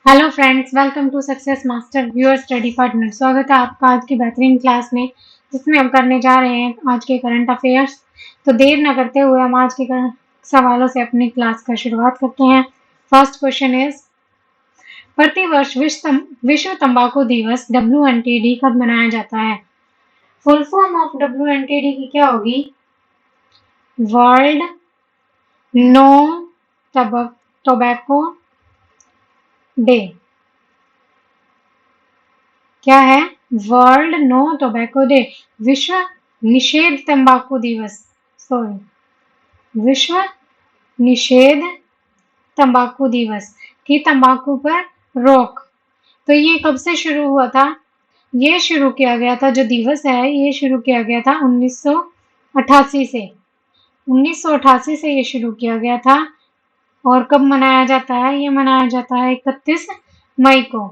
Hello friends, welcome to success master viewer study partner. स्वागत है आपका आज की बेहतरीन क्लास में, जिसमें हम करने जा रहे हैं आज के करंट अफेयर्स। तो देर न करते हुए हम आज के सवालों से अपनी क्लास का शुरुआत करते हैं। फर्स्ट क्वेश्चन इज, प्रतिवर्ष विश्व तंबाकू दिवस WNTD कब मनाया जाता है? फुल फॉर्म ऑफ WNTD की क्या होगी? World no tobacco day. क्या है? वर्ल्ड नो टोबैको डे, विश्व निषेध तंबाकू दिवस। विश्व निषेध तंबाकू दिवस की तंबाकू पर रोक। तो ये कब से शुरू हुआ था? ये शुरू किया गया था, जो दिवस है ये शुरू किया गया था 1988 से। 1988 से ये शुरू किया गया था। और कब मनाया जाता है? ये मनाया जाता है 31 मई को।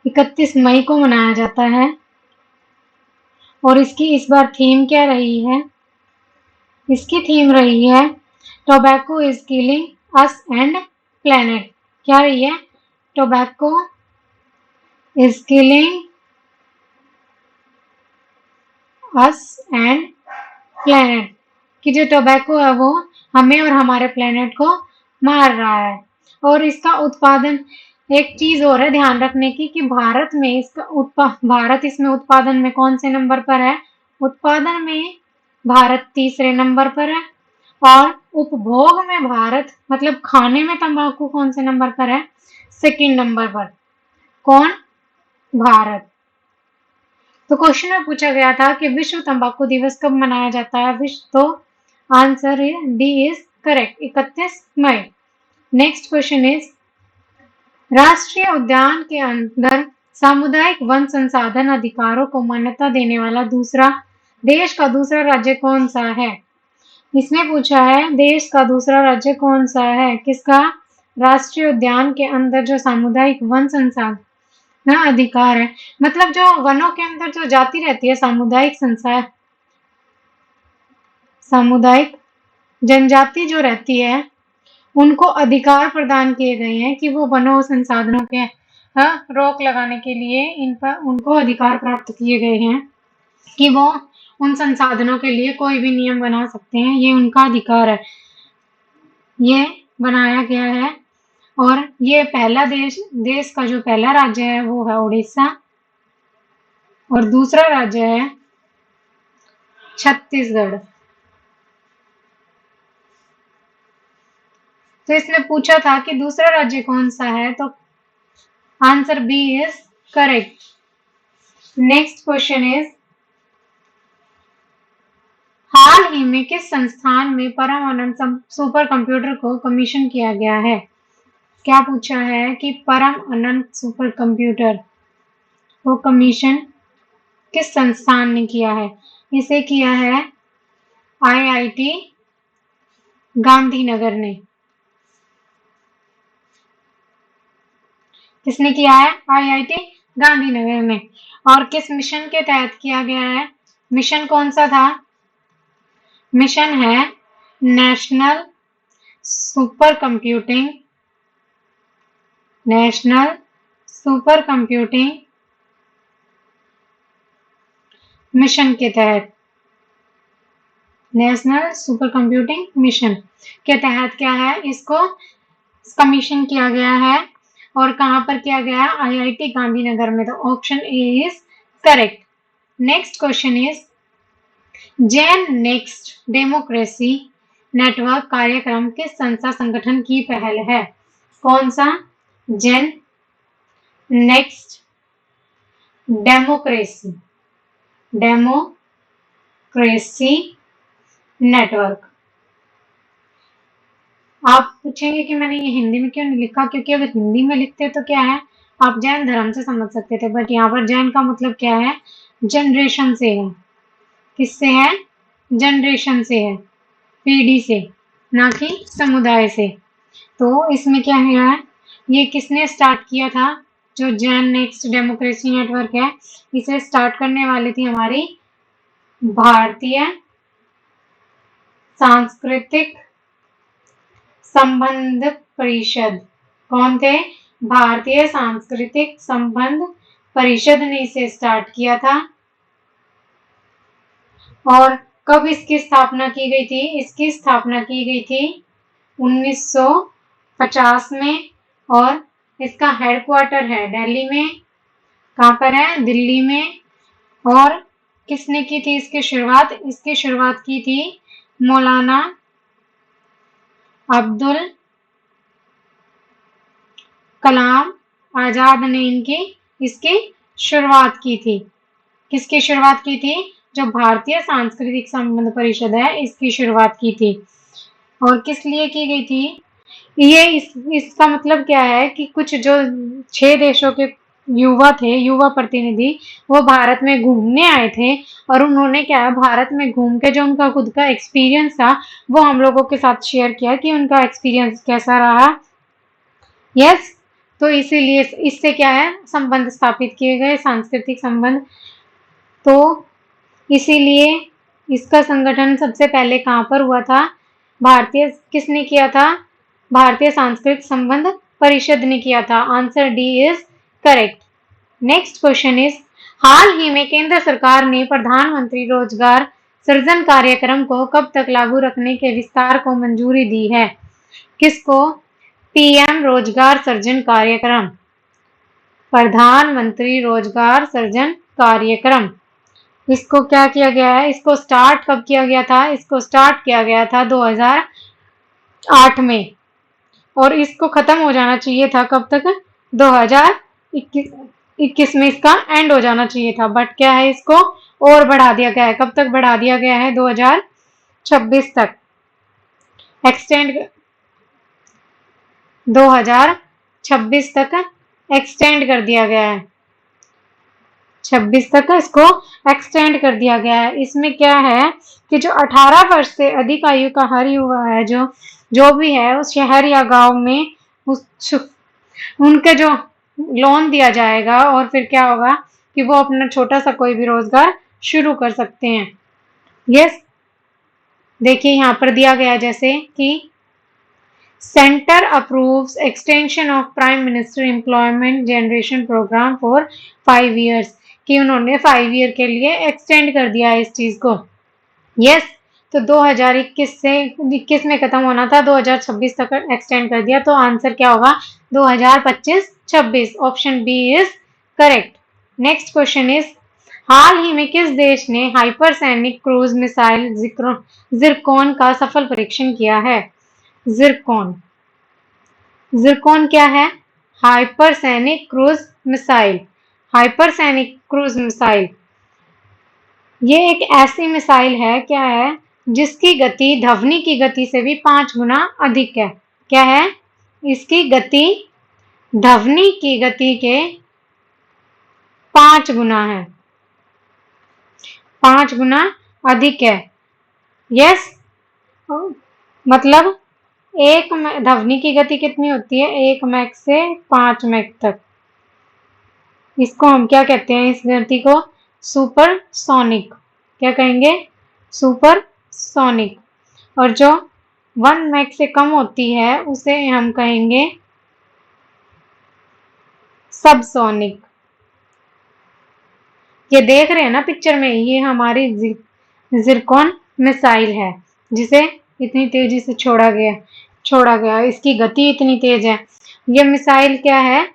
31 मई को मनाया जाता है। और इसकी इस बार थीम क्या रही है? इसकी थीम रही है tobacco is killing us and planet. क्या रही है? Tobacco is killing us and planet, कि जो टोबैको है वो हमें और हमारे प्लेनेट को मार रहा है। और इसका उत्पादन, एक चीज और है ध्यान रखने की, कि भारत में भारत इसमें उत्पादन में कौन से नंबर पर है? उत्पादन में भारत तीसरे नंबर पर है। और उपभोग में भारत, मतलब खाने में तंबाकू कौन से नंबर पर है? सेकंड नंबर पर। कौन? भारत। तो क्वेश्चन में पूछा गया था कि विश्व तंबाकू दिवस कब मनाया जाता है? तो आंसर डी इज करेक्ट, 31 मई। नेक्स्ट क्वेश्चन इज, राष्ट्रीय उद्यान के अंदर सामुदायिक वन संसाधन अधिकारों को मान्यता देने वाला देश का दूसरा राज्य कौन सा है? इसमें पूछा है देश का दूसरा राज्य कौन सा है, किसका? राष्ट्रीय उद्यान के अंदर जो सामुदायिक वन संसाधन अधिकार है, मतलब जो वनों के अंदर जो जाति रहती है, सामुदायिक जनजाति जो रहती है, उनको अधिकार प्रदान किए गए हैं कि वो वनों संसाधनों के रोक लगाने के लिए इन पर उनको अधिकार प्राप्त किए गए हैं कि वो उन संसाधनों के लिए कोई भी नियम बना सकते हैं। ये उनका अधिकार है, ये बनाया गया है। और ये पहला देश का जो पहला राज्य है वो है उड़ीसा, और दूसरा राज्य है छत्तीसगढ़। तो इसमें पूछा था कि दूसरा राज्य कौन सा है, तो answer B is correct. Next question is, हाल ही में किस संस्थान में परम अनंत सुपर कंप्यूटर को कमीशन किया गया है? क्या पूछा है कि परम अनंत सुपर कंप्यूटर को कमीशन किस संस्थान ने किया है? इसे किया है IIT गांधीनगर ने। किसने किया है? IIT गांधीनगर ने। और किस मिशन के तहत किया गया है? मिशन कौन सा था? मिशन है नेशनल सुपर कंप्यूटिंग मिशन के तहत, नेशनल सुपर कंप्यूटिंग मिशन के तहत क्या है, इसको कमीशन किया गया है। और कहां पर किया गया है? IIT गांधीनगर में। तो option A is correct. Next question is, Gen Next Democracy Network कार्यक्रम किस संस्था संगठन की पहल है? कौन सा? Gen Next Democracy Network. आप पूछेंगे कि मैंने ये हिंदी में क्यों नहीं लिखा, क्योंकि अगर हिंदी में लिखते तो क्या है, आप जैन धर्म से समझ सकते थे, बट यहाँ पर जैन का मतलब क्या है? जनरेशन से है। किससे है? जनरेशन से है, पीढ़ी से, ना कि समुदाय से। तो इसमें क्या है, ये किसने स्टार्ट किया था? जो जैन नेक्स्ट डेमोक्रेसी नेटवर्क है, इसे स्टार्ट करने वाली थी हमारी भारतीय सांस्कृतिक संबंध परिषद। कौन थे? भारतीय सांस्कृतिक संबंध परिषद ने इसे स्टार्ट किया था। और कब इसकी स्थापना की गई थी? इसकी स्थापना की गई थी 1950 में और इसका हेडक्वार्टर है दिल्ली में। कहाँ पर है? दिल्ली में। और किसने की थी इसकी शुरुआत? इसकी शुरुआत की थी मौलाना अब्दुल कलाम आजाद ने इसकी शुरुआत की थी। किसकी शुरुआत की थी? जो भारतीय सांस्कृतिक संबंध परिषद है इसकी शुरुआत की थी। और किस लिए की गई थी? ये इसका मतलब क्या है कि कुछ जो 6 देशों के युवा थे, युवा प्रतिनिधि, वो भारत में घूमने आए थे और उन्होंने क्या है, भारत में घूम के जो उनका खुद का एक्सपीरियंस था वो हम लोगों के साथ शेयर किया कि उनका एक्सपीरियंस कैसा रहा। यस, तो इसीलिए इससे क्या है, संबंध स्थापित किए गए, सांस्कृतिक संबंध। तो इसीलिए इसका संगठन सबसे पहले कहाँ पर हुआ था? किसने किया था? भारतीय सांस्कृतिक संबंध परिषद ने किया था। Answer D is correct. Next question is, हाल ही में केंद्र सरकार ने प्रधानमंत्री रोजगार सृजन कार्यक्रम को कब तक लागू रखने के विस्तार को मंजूरी दी है? किसको? पीएम रोजगार सृजन कार्यक्रम, प्रधानमंत्री रोजगार सृजन कार्यक्रम। इसको क्या किया गया है? इसको स्टार्ट कब किया गया था? इसको स्टार्ट किया गया था 2008 में और इसको खत्म हो जाना चाहिए था कब तक? 2021 में इसका एंड हो जाना चाहिए था, बट क्या है, इसको और बढ़ा दिया गया है। कब तक बढ़ा दिया गया है? 2026 तक एक्सटेंड 2026 तक एक्सटेंड कर दिया गया है। 26 तक इसको एक्सटेंड कर दिया गया है। इसमें क्या है कि जो 18 वर्ष से अधिक आयु का हर युवा है, जो भी है उस शहर या गांव में उनके जो लोन दिया जाएगा और फिर क्या होगा कि वो अपना छोटा सा कोई भी रोजगार शुरू कर सकते हैं। यस, देखिए यहाँ पर दिया गया जैसे कि centre approves extension of prime minister employment generation programme for 5 years, कि उन्होंने 5 ईयर के लिए एक्सटेंड कर दिया है इस चीज को। यस, तो 2021 में खत्म होना था, 2026 तक एक्सटेंड कर दिया, तो आंसर क्या होगा? 2025-26। Option B is correct. Next question is, हाल ही में किस देश ने हाइपरसोनिक क्रूज मिसाइल जिरकॉन का सफल परीक्षण किया है? जिरकॉन क्या है? Hypersonic cruise missile. Hypersonic cruise missile ये एक ऐसी मिसाइल है, क्या है, जिसकी गति ध्वनि की गति से भी 5 गुना अधिक है। क्या है? इसकी गति ध्वनि की गति के 5 गुना है, 5 गुना अधिक है। यस, मतलब एक ध्वनि की गति कितनी होती है? 1 मैक से 5 मैक तक। इसको हम क्या कहते हैं? इस गति को सुपरसोनिक। क्या कहेंगे? सुपरसोनिक। और जो 1 मैक से कम होती है उसे हम कहेंगे सबसोनिक। ये देख रहे हैं ना पिक्चर में, ये हमारी जिरकॉन मिसाइल है जिसे इतनी तेजी से छोड़ा गया, इसकी गति इतनी तेज है। ये मिसाइल क्या है,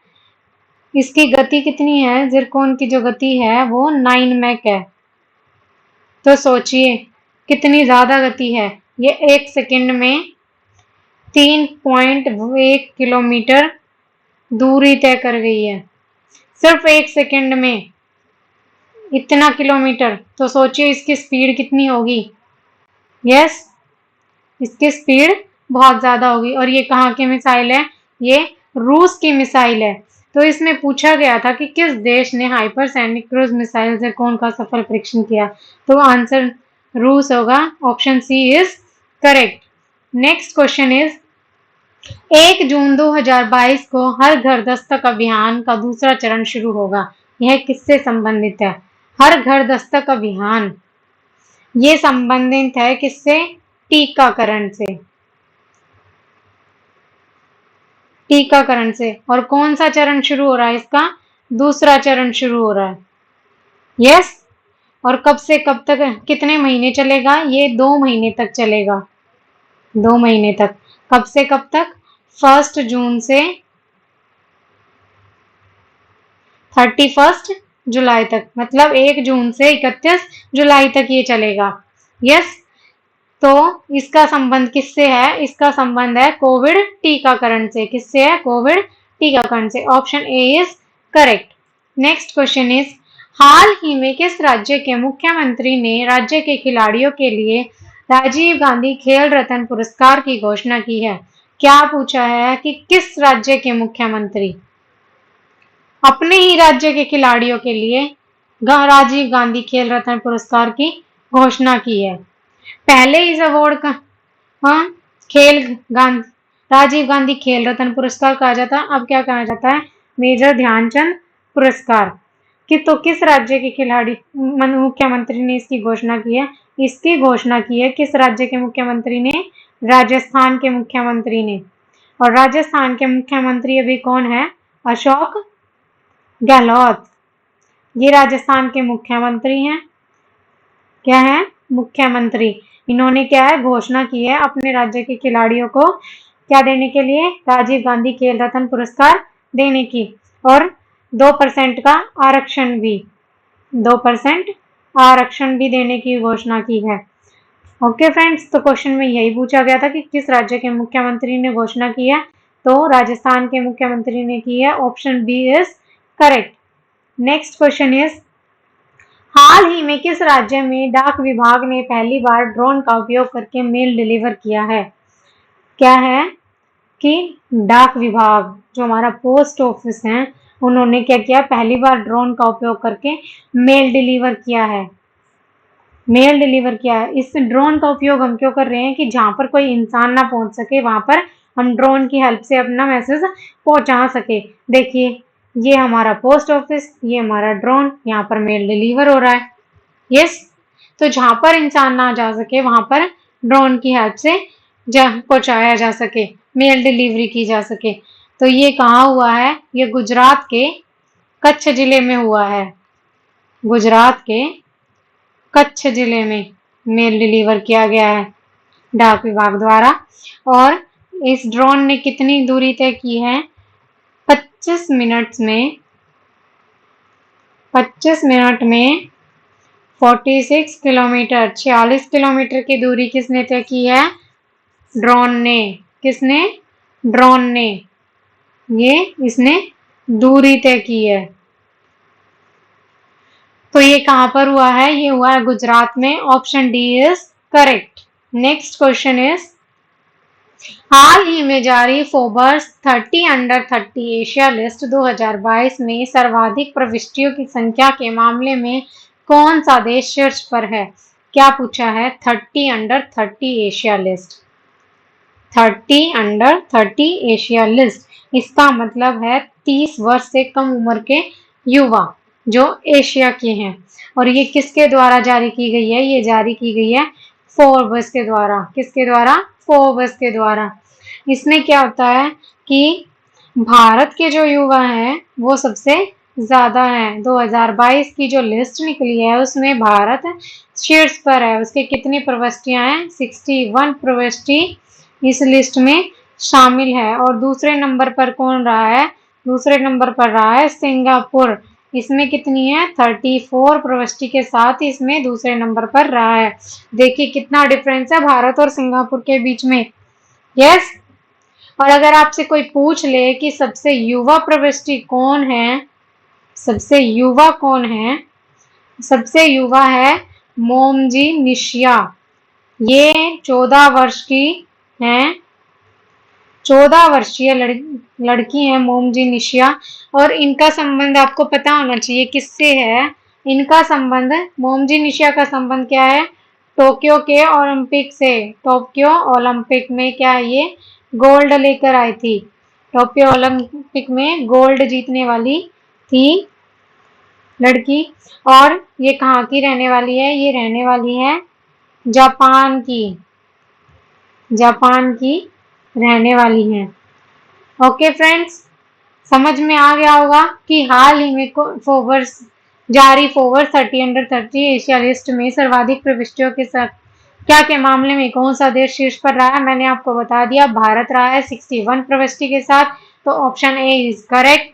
इसकी गति कितनी है? जिरकॉन की जो गति है वो 9 मैक है। तो सोचिए कितनी ज्यादा गति है। ये 1 सेकंड में 3.1 किलोमीटर दूरी तय कर गई है, सिर्फ 1 सेकंड में इतना किलोमीटर। तो सोचिए इसकी स्पीड कितनी होगी। यस, इसकी स्पीड बहुत ज्यादा होगी। और ये कहाँ की मिसाइल है? ये रूस की मिसाइल है। तो इसमें पूछा गया था कि किस देश ने हाइपरसोनिक क्रूज मिसाइल जिरकॉन का सफल परीक्षण किया, तो आंसर रूस होगा। Option C is correct. Next question is, 1 जून 2022 को हर घर दस्तक अभियान का दूसरा चरण शुरू होगा। यह किससे संबंधित है? हर घर दस्तक अभियान ये संबंधित है किससे? टीकाकरण से। टीकाकरण से। और कौन सा चरण शुरू हो रहा है इसका? दूसरा चरण शुरू हो रहा है। यस। और कब से कब तक, कितने महीने चलेगा? ये 2 महीने तक चलेगा, 2 महीने तक। कब से कब तक? 1 जून से 31 जुलाई तक, मतलब 1 जून से 31 जुलाई तक ये चलेगा। यस। तो इसका संबंध किससे है? इसका संबंध है कोविड टीकाकरण से। किससे है? कोविड टीकाकरण से। Option A is correct. Next question is, हाल ही में किस राज्य के मुख्यमंत्री ने राज्य के खिलाड़ियों के लिए राजीव गांधी खेल रत्न पुरस्कार की घोषणा की है? क्या पूछा है कि किस राज्य के मुख्यमंत्री अपने ही राज्य के खिलाड़ियों के लिए राजीव गांधी खेल रत्न पुरस्कार की घोषणा की है। पहले इस अवार्ड का हाँ खेल गांधी राजीव गांधी खेल रत्न पुरस्कार कहा जाता है, अब क्या कहा जाता है? मेजर ध्यानचंद पुरस्कार। तो किस राज्य के खिलाड़ी मुख्यमंत्री ने इसकी घोषणा की है? इसकी घोषणा की है किस राज्य के मुख्यमंत्री ने? राजस्थान के मुख्यमंत्री ने। और राजस्थान के मुख्यमंत्री अभी कौन है? अशोक गहलोत। ये राजस्थान के मुख्यमंत्री हैं। क्या है? मुख्यमंत्री। इन्होंने क्या है? घोषणा की है अपने राज्य के खिलाड़ियों को क्या देने के लिए? राजीव गांधी खेल रत्न पुरस्कार देने की। और 2% का आरक्षण भी 2% आरक्षण भी देने की घोषणा की है। ओके फ्रेंड्स, तो क्वेश्चन में यही पूछा गया था कि किस राज्य के मुख्यमंत्री ने घोषणा की है, तो राजस्थान के मुख्यमंत्री ने की है। Option B is correct. Next question is, हाल ही में किस राज्य में डाक विभाग ने पहली बार ड्रोन का उपयोग करके मेल डिलीवर किया है? क्या है कि डाक विभाग, जो हमारा पोस्ट ऑफिस है, उन्होंने क्या किया? पहली बार ड्रोन का उपयोग करके मेल डिलीवर किया है। मेल डिलीवर किया है। इस ड्रोन का उपयोग हम क्यों कर रहे हैं? कि जहां पर कोई इंसान ना पहुंच सके, वहां पर हम ड्रोन की हेल्प से अपना मैसेज पहुंचा सके। देखिए, ये हमारा पोस्ट ऑफिस, ये हमारा ड्रोन, यहाँ पर मेल डिलीवर हो रहा है। यस। तो जहां पर इंसान ना जा सके, वहां पर ड्रोन की हेल्प से पहुंचाया जा सके, मेल डिलीवरी की जा सके। तो ये कहाँ हुआ है? ये गुजरात के कच्छ जिले में हुआ है। गुजरात के कच्छ जिले में मेल डिलीवर किया गया है डाक विभाग द्वारा। और इस ड्रोन ने कितनी दूरी तय की है? 25 मिनट में 46 किलोमीटर 46 किलोमीटर की दूरी किसने तय की है? ड्रोन ने। किसने? ड्रोन ने। ये इसने दूरी तय की है। तो ये कहां पर हुआ है? ये हुआ है गुजरात में। Option D is correct. Next question is, हाल ही में जारी फोर्ब्स 30 अंडर 30 एशिया लिस्ट 2022 में सर्वाधिक प्रविष्टियों की संख्या के मामले में कौन सा देश शीर्ष पर है? क्या पूछा है? 30 under 30 Asia list. 30 under 30 Asia list, इसका मतलब है 30 वर्ष से कम उम्र के युवा जो एशिया के हैं। और ये किसके द्वारा जारी की गई है? ये जारी की गई है फोर्ब्स के द्वारा। किसके द्वारा? फोर्ब्स के द्वारा। इसमें क्या होता है कि भारत के जो युवा हैं वो सबसे ज्यादा है। 2022 की जो लिस्ट निकली है उसमें भारत शीर्ष पर है। उसके कितनी प्रविष्टियां हैं? 61 प्रविष्टि इस लिस्ट में शामिल है। और दूसरे नंबर पर कौन रहा है? दूसरे नंबर पर रहा है सिंगापुर। इसमें कितनी है? 34 प्रविष्टि के साथ इसमें दूसरे नंबर पर रहा है। देखिए कितना डिफरेंस है भारत और सिंगापुर के बीच में। यस। और अगर आपसे कोई पूछ ले कि सबसे युवा प्रविष्टि कौन है, सबसे युवा कौन है? सबसे युवा है मोमजी निशिया। ये 14 वर्ष की हैं, 14 वर्षीय लड़की है मोमजी निशिया। और इनका संबंध आपको पता होना चाहिए किससे है। इनका संबंध, मोमजी निशिया का संबंध क्या है? टोक्यो के ओलंपिक से। टोक्यो ओलंपिक में क्या है? ये गोल्ड लेकर आई थी। टोक्यो ओलंपिक में गोल्ड जीतने वाली थी लड़की। और ये कहाँ की रहने वाली है? ये रहने वाली है जापान की। जापान की रहने वाली है। ओके फ्रेंड्स, समझ में आ गया होगा कि हाल ही में जारी फोवर्स 30 अंडर 30 एशिया लिस्ट में सर्वाधिक प्रविष्टियों के साथ क्या के मामले में कौन सा देश शीर्ष पर रहा है। मैंने आपको बता दिया, भारत रहा है 61 प्रविष्टि के साथ, तो ऑप्शन ए इज करेक्ट।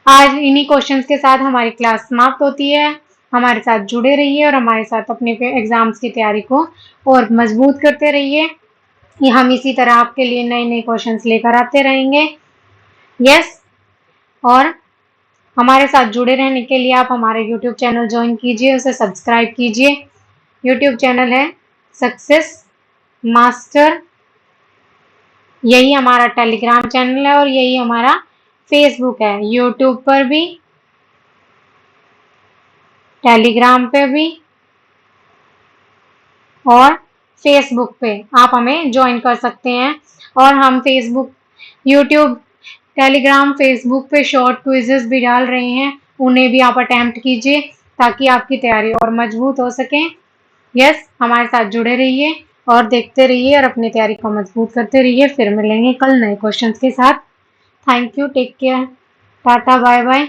आज इन्हीं क्वेश्चंस के साथ हमारी क्लास समाप्त होती है। हमारे साथ जुड़े रहिए और हमारे साथ अपने एग्जाम्स की तैयारी को और मजबूत करते रहिए। हम इसी तरह आपके लिए नए नए क्वेश्चंस लेकर आते रहेंगे। यस, और हमारे साथ जुड़े रहने के लिए आप हमारे YouTube चैनल ज्वाइन कीजिए, उसे सब्सक्राइब कीजिए। YouTube चैनल है सक्सेस मास्टर, यही हमारा टेलीग्राम चैनल है और यही हमारा फेसबुक है। YouTube पर भी, टेलीग्राम पे भी और फेसबुक पे आप हमें ज्वाइन कर सकते हैं। और हम फेसबुक, यूट्यूब, टेलीग्राम, फेसबुक पे शॉर्ट क्विजेस भी डाल रहे हैं, उन्हें भी आप अटेम्प्ट कीजिए ताकि आपकी तैयारी और मजबूत हो सके। यस, हमारे साथ जुड़े रहिए और देखते रहिए और अपनी तैयारी को मजबूत करते रहिए। फिर मिलेंगे कल नए क्वेश्चंस के साथ। Thank you, take care, tata, bye bye.